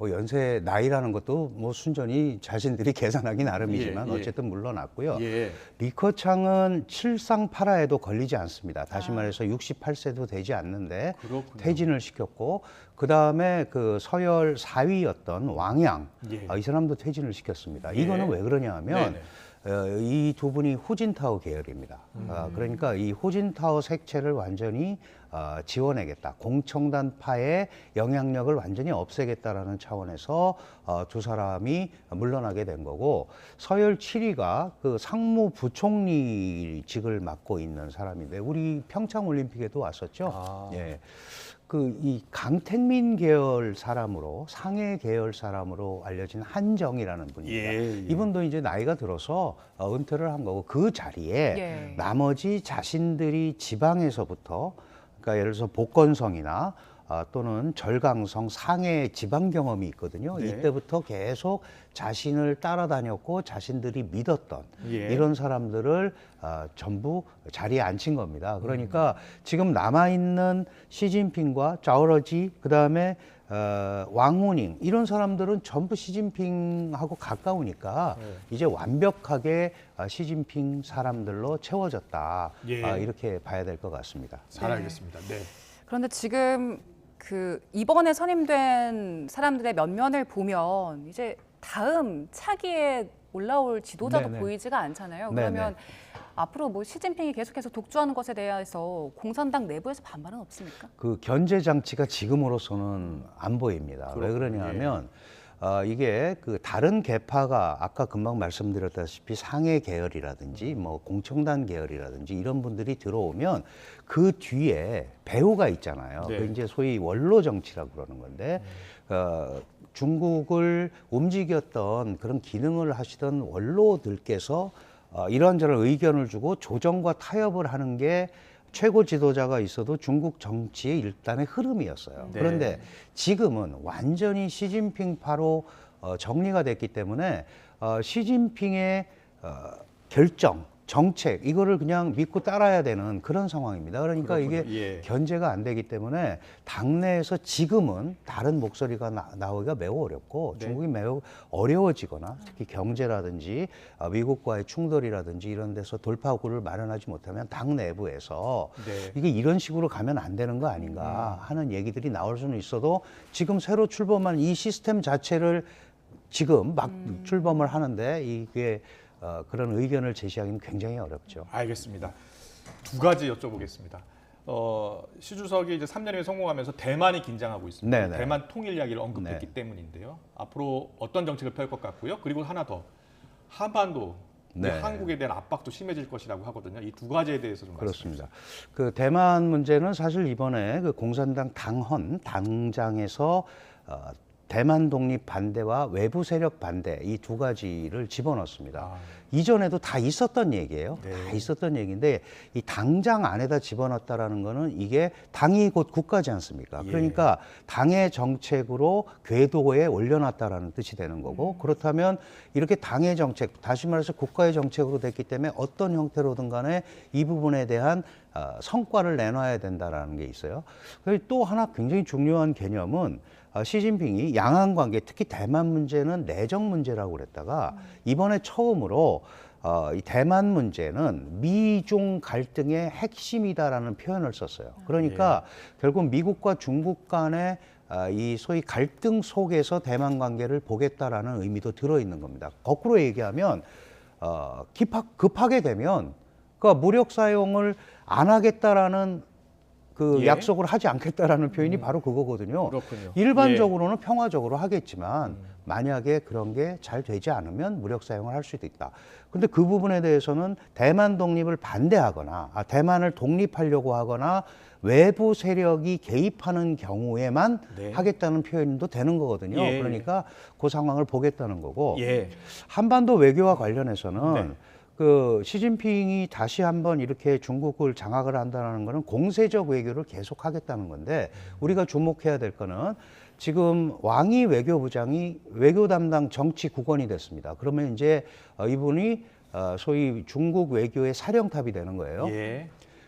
S19: 연세 나이라는 것도 뭐 순전히 자신들이 계산하기 나름이지만 어쨌든 물러났고요. 리커창은 칠상팔아에도 걸리지 않습니다. 다시 말해서 68세도 되지 않는데 퇴진을 시켰고 그 다음에 그 서열 4위였던 왕양 이 사람도 퇴진을 시켰습니다. 이거는 왜 그러냐 하면 이 두 분이 후진타오 계열입니다. 그러니까 이 후진타오 색채를 완전히 지원하겠다. 공청단파의 영향력을 완전히 없애겠다라는 차원에서 두 사람이 물러나게 된 거고 서열 7위가 그 상무부총리직을 맡고 있는 사람인데 우리 평창올림픽에도 왔었죠. 예. 그 이 강택민 계열 사람으로 상해 계열 사람으로 알려진 한정이라는 분입니다. 이분도 이제 나이가 들어서 은퇴를 한 거고 그 자리에 나머지 자신들이 지방에서부터 그러니까 예를 들어서 복건성이나 또는 절강성 상해 지방 경험이 있거든요. 이때부터 계속 자신을 따라다녔고 자신들이 믿었던 이런 사람들을 전부 자리에 앉힌 겁니다. 그러니까 지금 남아있는 시진핑과 짜오러지 그다음에 왕후닝 이런 사람들은 전부 시진핑하고 가까우니까 이제 완벽하게 시진핑 사람들로 채워졌다. 이렇게 봐야 될 것 같습니다.
S1: 잘 알겠습니다. 네.
S2: 그런데 지금 그 이번에 선임된 사람들의 면면을 보면 이제 다음 차기에 올라올 지도자도 보이지가 않잖아요. 그러면 앞으로 뭐 시진핑이 계속해서 독주하는 것에 대해서 공산당 내부에서 반발은 없습니까?
S19: 그 견제 장치가 지금으로서는 안 보입니다. 왜 그러냐면 이게 그 다른 계파가 아까 금방 말씀드렸다시피 상해 계열이라든지 뭐 공청단 계열이라든지 이런 분들이 들어오면 그 뒤에 배후가 있잖아요. 그 이제 소위 원로 정치라고 그러는 건데 중국을 움직였던 그런 기능을 하시던 원로들께서 이런저런 의견을 주고 조정과 타협을 하는 게 최고 지도자가 있어도 중국 정치의 일단의 흐름이었어요. 그런데 지금은 완전히 시진핑파로 정리가 됐기 때문에 시진핑의 결정, 정책 이거를 그냥 믿고 따라야 되는 그런 상황입니다. 그러니까 이게 견제가 안 되기 때문에 당내에서 지금은 다른 목소리가 나오기가 매우 어렵고 중국이 매우 어려워지거나 특히 경제라든지 미국과의 충돌이라든지 이런 데서 돌파구를 마련하지 못하면 당 내부에서 이게 이런 식으로 가면 안 되는 거 아닌가 하는 얘기들이 나올 수는 있어도 지금 새로 출범한 이 시스템 자체를 지금 막 출범을 하는데 이게 그런 의견을 제시하기는 굉장히 어렵죠.
S1: 알겠습니다. 두 가지 여쭤보겠습니다. 시 주석이 이제 3년에 성공하면서 대만이 긴장하고 있습니다. 대만 통일 이야기를 언급했기 때문인데요. 앞으로 어떤 정책을 펼 것 같고요. 그리고 하나 더 한반도 한국에 대한 압박도 심해질 것이라고 하거든요. 이 두 가지에 대해서 좀
S19: 그렇습니다. 그 대만 문제는 사실 이번에 그 공산당 당헌 당장에서 대만 독립 반대와 외부 세력 반대 이 두 가지를 집어넣습니다. 이전에도 다 있었던 얘기예요. 다 있었던 얘기인데 이 당장 안에다 집어넣었다라는 거는 이게 당이 곧 국가지 않습니까? 그러니까 당의 정책으로 궤도에 올려놨다라는 뜻이 되는 거고 그렇다면 이렇게 당의 정책, 다시 말해서 국가의 정책으로 됐기 때문에 어떤 형태로든 간에 이 부분에 대한 성과를 내놔야 된다라는 게 있어요. 그리고 또 하나 굉장히 중요한 개념은 시진핑이 양안 관계, 특히 대만 문제는 내정 문제라고 그랬다가 이번에 처음으로 이 대만 문제는 미중 갈등의 핵심이다라는 표현을 썼어요. 그러니까 결국 미국과 중국 간의 이 소위 갈등 속에서 대만 관계를 보겠다라는 의미도 들어있는 겁니다. 거꾸로 얘기하면 급하게 되면 그러니까 무력 사용을 안 하겠다라는 그 약속을 하지 않겠다라는 표현이 바로 그거거든요.
S1: 그렇군요.
S19: 일반적으로는 평화적으로 하겠지만 만약에 그런 게 잘 되지 않으면 무력 사용을 할 수도 있다. 근데 그 부분에 대해서는 대만 독립을 반대하거나 대만을 독립하려고 하거나 외부 세력이 개입하는 경우에만 하겠다는 표현도 되는 거거든요. 그러니까 그 상황을 보겠다는 거고 한반도 외교와 관련해서는 그 시진핑이 다시 한번 이렇게 중국을 장악을 한다는 거는 공세적 외교를 계속 하겠다는 건데 우리가 주목해야 될 거는 지금 왕이 외교부장이 외교 담당 정치 국원이 됐습니다. 그러면 이제 이분이 소위 중국 외교의 사령탑이 되는 거예요.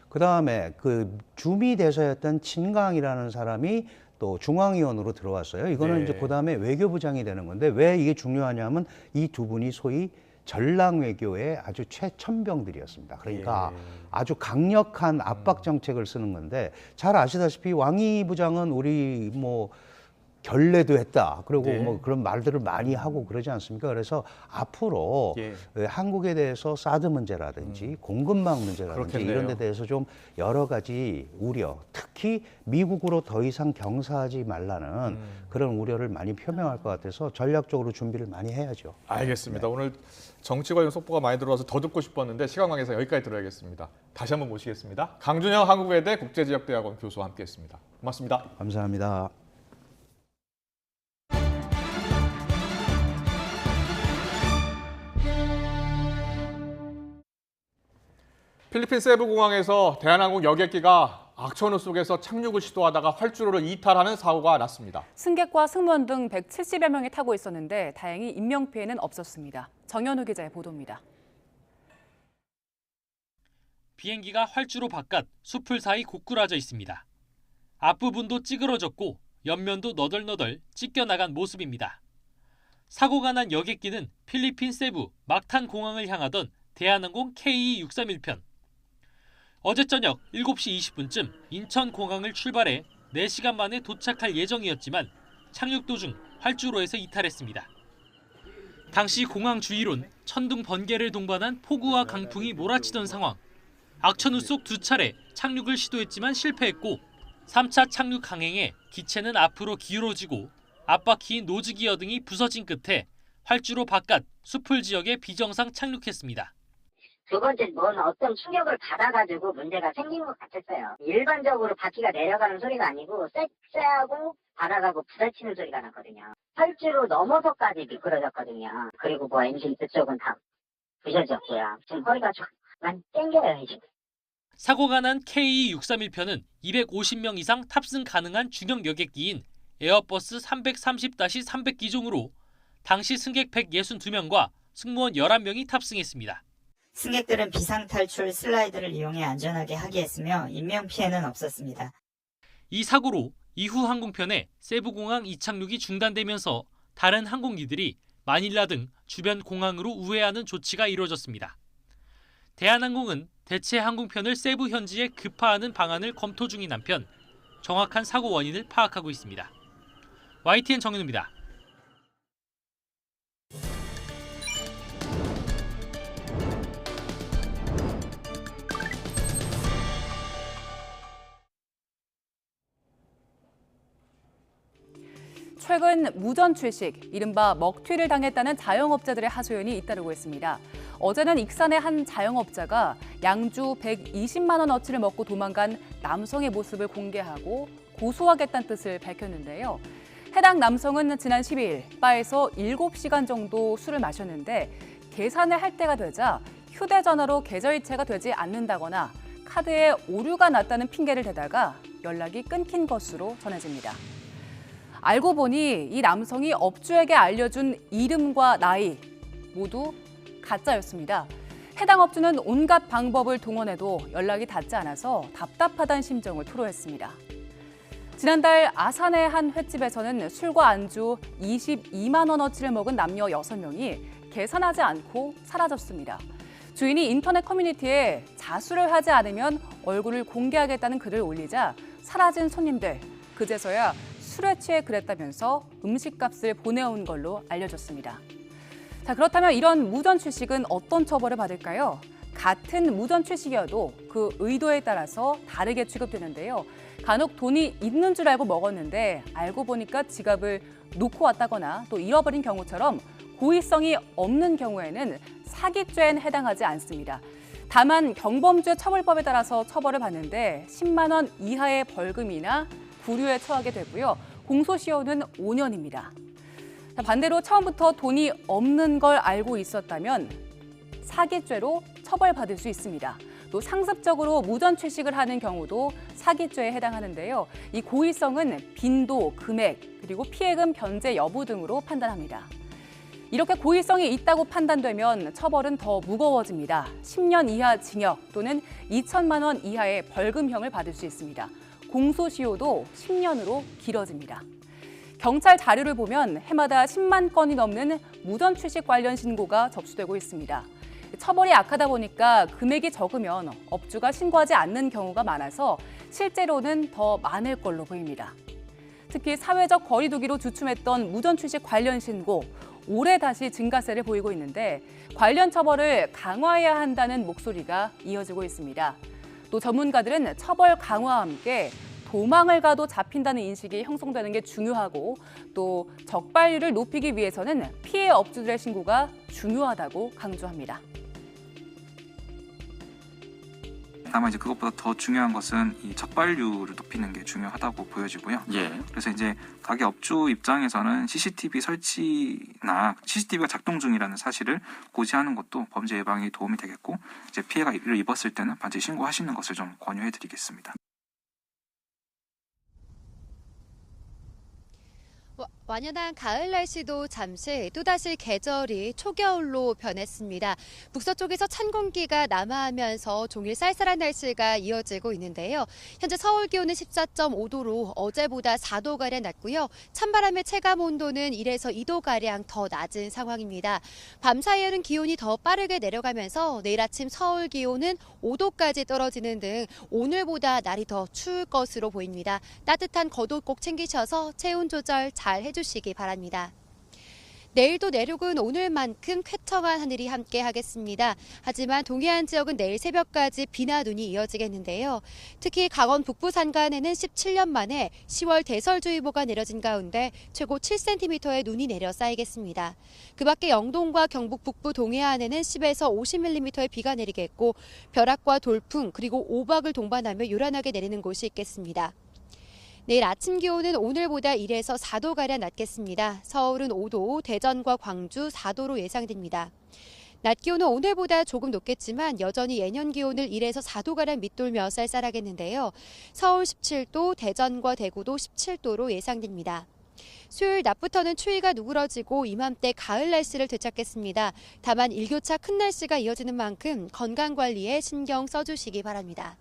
S19: 그 다음에 그 주미 대사였던 친강이라는 사람이 또 중앙위원으로 들어왔어요. 이거는 이제 그 다음에 외교부장이 되는 건데 왜 이게 중요하냐면 이 두 분이 소위 전랑 외교의 아주 최첨병들이었습니다. 그러니까 아주 강력한 압박 정책을 쓰는 건데 잘 아시다시피 왕이 부장은 우리 뭐 결례도 했다. 그리고 뭐 그런 말들을 많이 하고 그러지 않습니까? 그래서 앞으로 한국에 대해서 사드 문제라든지 공급망 문제라든지
S1: 그렇겠네요.
S19: 이런 데 대해서 좀 여러 가지 우려, 특히 미국으로 더 이상 경사하지 말라는 그런 우려를 많이 표명할 것 같아서 전략적으로 준비를 많이 해야죠.
S1: 알겠습니다. 오늘 정치 관련 속보가 많이 들어와서 더 듣고 싶었는데 시간 관계상 여기까지 들어야겠습니다. 다시 한번 모시겠습니다. 강준영 한국외대 국제지역대학원 교수와 함께했습니다. 고맙습니다.
S19: 감사합니다.
S1: 필리핀 세부공항에서 대한항공 여객기가 악천후 속에서 착륙을 시도하다가 활주로를 이탈하는 사고가 났습니다.
S2: 승객과 승무원 등 170여 명이 타고 있었는데 다행히 인명피해는 없었습니다. 정현우 기자의 보도입니다.
S21: 비행기가 활주로 바깥 수풀 사이 고꾸라져 있습니다. 앞부분도 찌그러졌고 옆면도 너덜너덜 찢겨나간 모습입니다. 사고가 난 여객기는 필리핀 세부 막탄 공항을 향하던 대한항공 KE-631편. 어제 저녁 7시 20분쯤 인천공항을 출발해 4시간 만에 도착할 예정이었지만 착륙 도중 활주로에서 이탈했습니다. 당시 공항 주위론 천둥 번개를 동반한 폭우와 강풍이 몰아치던 상황. 악천후 속 2차례 착륙을 시도했지만 실패했고 3차 착륙 항행에 기체는 앞으로 기울어지고 앞바퀴인 노즈기어 등이 부서진 끝에 활주로 바깥 수풀 지역에 비정상 착륙했습니다.
S22: 두 번째, 어떤 충격을 받아가지고 문제가 생긴 것 같았어요. 일반적으로 바퀴가 내려가는 소리가 아니고 쎄하고 바닥하고 부딪히는 소리가 났거든요. 활주로 넘어서까지 미끄러졌거든요. 그리고 엔진 그쪽은 다 부셔졌고요. 지금 허리가 좀 많이 땡겨요, 지금.
S21: 사고가 난 KE-631편은 250명 이상 탑승 가능한 중형 여객기인 에어버스 330-300기종으로 당시 승객 162명과 승무원 11명이 탑승했습니다.
S23: 승객들은 비상탈출 슬라이드를 이용해 안전하게 하기했으며 인명피해는 없었습니다.
S21: 이 사고로 이후 항공편의 세부공항 이착륙이 중단되면서 다른 항공기들이 마닐라 등 주변 공항으로 우회하는 조치가 이루어졌습니다. 대한항공은 대체 항공편을 세부 현지에 급파하는 방안을 검토 중인 한편 정확한 사고 원인을 파악하고 있습니다. YTN 정현우입니다.
S2: 최근 무전 출식, 이른바 먹튀를 당했다는 자영업자들의 하소연이 잇따르고 있습니다. 어제는 익산의 한 자영업자가 양주 120만 원어치를 먹고 도망간 남성의 모습을 공개하고 고소하겠다는 뜻을 밝혔는데요. 해당 남성은 지난 12일 바에서 7시간 정도 술을 마셨는데 계산을 할 때가 되자 휴대전화로 계좌이체가 되지 않는다거나 카드에 오류가 났다는 핑계를 대다가 연락이 끊긴 것으로 전해집니다. 알고 보니 이 남성이 업주에게 알려준 이름과 나이 모두 가짜였습니다. 해당 업주는 온갖 방법을 동원해도 연락이 닿지 않아서 답답하다는 심정을 토로했습니다. 지난달 아산의 한 횟집에서는 술과 안주 22만 원어치를 먹은 남녀 6명이 계산하지 않고 사라졌습니다. 주인이 인터넷 커뮤니티에 자수를 하지 않으면 얼굴을 공개하겠다는 글을 올리자 사라진 손님들, 그제서야 술에 취해 그랬다면서 음식값을 보내온 걸로 알려졌습니다. 자, 그렇다면 이런 무전 취식은 어떤 처벌을 받을까요? 같은 무전 취식이어도 그 의도에 따라서 다르게 취급되는데요. 간혹 돈이 있는 줄 알고 먹었는데 알고 보니까 지갑을 놓고 왔다거나 또 잃어버린 경우처럼 고의성이 없는 경우에는 사기죄엔 해당하지 않습니다. 다만 경범죄 처벌법에 따라서 처벌을 받는데 10만 원 이하의 벌금이나 구류에 처하게 되고요. 공소시효는 5년입니다. 반대로 처음부터 돈이 없는 걸 알고 있었다면 사기죄로 처벌받을 수 있습니다. 또 상습적으로 무전 취식을 하는 경우도 사기죄에 해당하는데요. 이 고의성은 빈도, 금액, 그리고 피해금 변제 여부 등으로 판단합니다. 이렇게 고의성이 있다고 판단되면 처벌은 더 무거워집니다. 10년 이하 징역 또는 2천만 원 이하의 벌금형을 받을 수 있습니다. 공소시효도 10년으로 길어집니다. 경찰 자료를 보면 해마다 10만 건이 넘는 무전 취식 관련 신고가 접수되고 있습니다. 처벌이 약하다 보니까 금액이 적으면 업주가 신고하지 않는 경우가 많아서 실제로는 더 많을 걸로 보입니다. 특히 사회적 거리 두기로 주춤했던 무전 취식 관련 신고, 올해 다시 증가세를 보이고 있는데 관련 처벌을 강화해야 한다는 목소리가 이어지고 있습니다. 또 전문가들은 처벌 강화와 함께 도망을 가도 잡힌다는 인식이 형성되는 게 중요하고 또 적발률을 높이기 위해서는 피해 업주들의 신고가 중요하다고 강조합니다.
S3: 다만 이제 그것보다 더 중요한 것은 이 적발률을 높이는 게 중요하다고 보여지고요. 그래서 이제 가게 업주 입장에서는 CCTV 설치나 CCTV가 작동 중이라는 사실을 고지하는 것도 범죄 예방에 도움이 되겠고, 이제 피해를 입었을 때는 반드시 신고하시는 것을 좀 권유해드리겠습니다.
S6: 완연한 가을 날씨도 잠시 또다시 계절이 초겨울로 변했습니다. 북서쪽에서 찬 공기가 남하하면서 종일 쌀쌀한 날씨가 이어지고 있는데요. 현재 서울 기온은 14.5도로 어제보다 4도가량 낮고요. 찬바람의 체감 온도는 1에서 2도가량 더 낮은 상황입니다. 밤 사이에는 기온이 더 빠르게 내려가면서 내일 아침 서울 기온은 5도까지 떨어지는 등 오늘보다 날이 더 추울 것으로 보입니다. 따뜻한 겉옷 꼭 챙기셔서 체온 조절 잘 해주시기 바랍니다. 내일도 내륙은 오늘만큼 쾌청한 하늘이 함께 하겠습니다. 하지만 동해안 지역은 내일 새벽까지 비나 눈이 이어지겠는데요. 특히 강원 북부 산간에는 17년 만에 10월 대설주의보가 내려진 가운데 최고 7cm의 눈이 내려 쌓이겠습니다. 그 밖에 영동과 경북 북부 동해안에는 10에서 50mm의 비가 내리겠고 벼락과 돌풍 그리고 오박을 동반하며 요란하게 내리는 곳이 있겠습니다. 내일 아침 기온은 오늘보다 1에서 4도가량 낮겠습니다. 서울은 5도, 대전과 광주 4도로 예상됩니다. 낮 기온은 오늘보다 조금 높겠지만 여전히 예년 기온을 1에서 4도가량 밑돌며 쌀쌀하겠는데요. 서울 17도, 대전과 대구도 17도로 예상됩니다. 수요일 낮부터는 추위가 누그러지고 이맘때 가을 날씨를 되찾겠습니다. 다만 일교차 큰 날씨가 이어지는 만큼 건강관리에 신경 써주시기 바랍니다.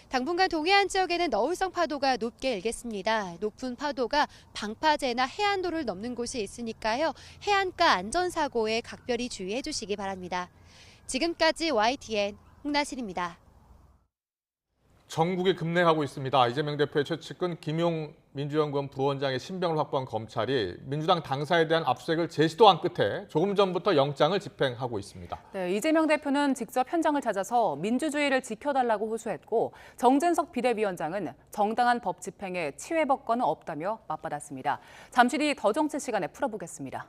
S6: 당분간 동해안 지역에는 너울성 파도가 높게 일겠습니다. 높은 파도가 방파제나 해안도를 넘는 곳이 있으니까요. 해안가 안전사고에 각별히 주의해 주시기 바랍니다. 지금까지 YTN 홍나실입니다.
S1: 전국이 급냉하고 있습니다. 이재명 대표의 최측근 김용 민주연구원 부원장의 신병을 확보한 검찰이 민주당 당사에 대한 압수수색을 재시도한 끝에 조금 전부터 영장을 집행하고 있습니다.
S2: 네, 이재명 대표는 직접 현장을 찾아서 민주주의를 지켜달라고 호소했고 정진석 비대위원장은 정당한 법 집행에 치외법권은 없다며 맞받았습니다. 잠시 뒤 더 정치 시간에 풀어보겠습니다.